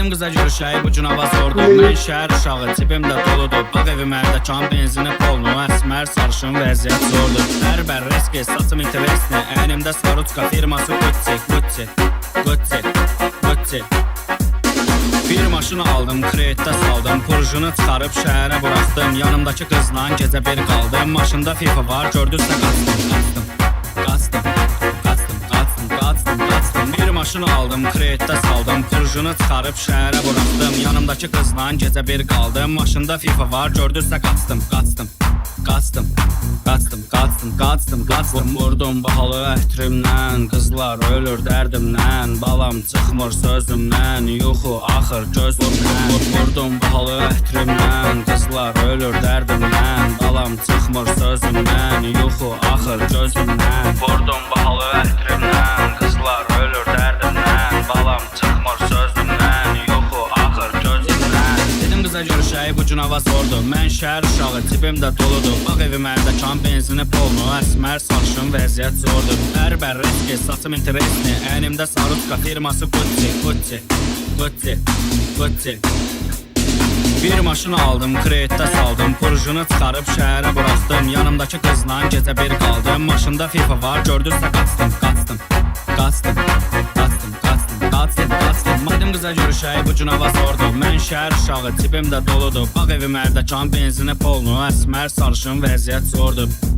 Dedim qıza görüşək, bu gün hava zordur. Mən şəhər uşağı, cibimdə doludur. Bağ evim ərdəkan, benzini polnu, əsmər sarışın, vəziyyət zordur. Bər reski, saçım interesni, əynimdə Svarutska firması Gucci. Bir maşını aldım, kreditdə saldım, purjunu çıxarıb şəhərə buraxdım. Yanımdakı qızla gecə bir qaldım. Maşında FIFA var, gördüsə qaçdım. Bir maşını aldım, kreditdə saldım, purjunu çıxarıb şəhərə buraxdım. Yanımdakı qızla gecə bir qaldım. Maşında FIFA var, gördüsə qaçdım. Vurdum bahalı əhtirimdən, qızlar ölür dərdimdən. Balam çıxmır sözümdən, yuxu axır gözümdən. Vurdum bahalı əhtirimdən, qızlar ölür dərdimdən. Balam çıxmır sözümdən, yuxu axır gözümdən. Vurdum bahalı əhtirimdən, qızlar ölür dərdimdən. Balam çıxmır sözümdən, yuxu axır gözümdən. Dedim qıza görüşək, bu gün hava zordur. Mən şəhər uşağı, cibimdə doludur. Bağ evim ərdəkan, benzini polnu, əsmər sarışın, vəziyyət zordur. Bər reski, saçım interesni, əynimdə Svarutska firması Gucci. Bir maşını aldım, kreditdə saldım, purjunu çıxarıb şəhərə buraxdım. Yanımdakı qızla gecə bir qaldım. Maşında FIFA var, gördüsə qaçdım. Dedim qıza görüşək, bu gün hava zordur. Mən şəhər uşağı, cibimdə doludur. Bağ evim ərdəkan, benzini polnu, əsmər sarışın, vəziyyət zordur.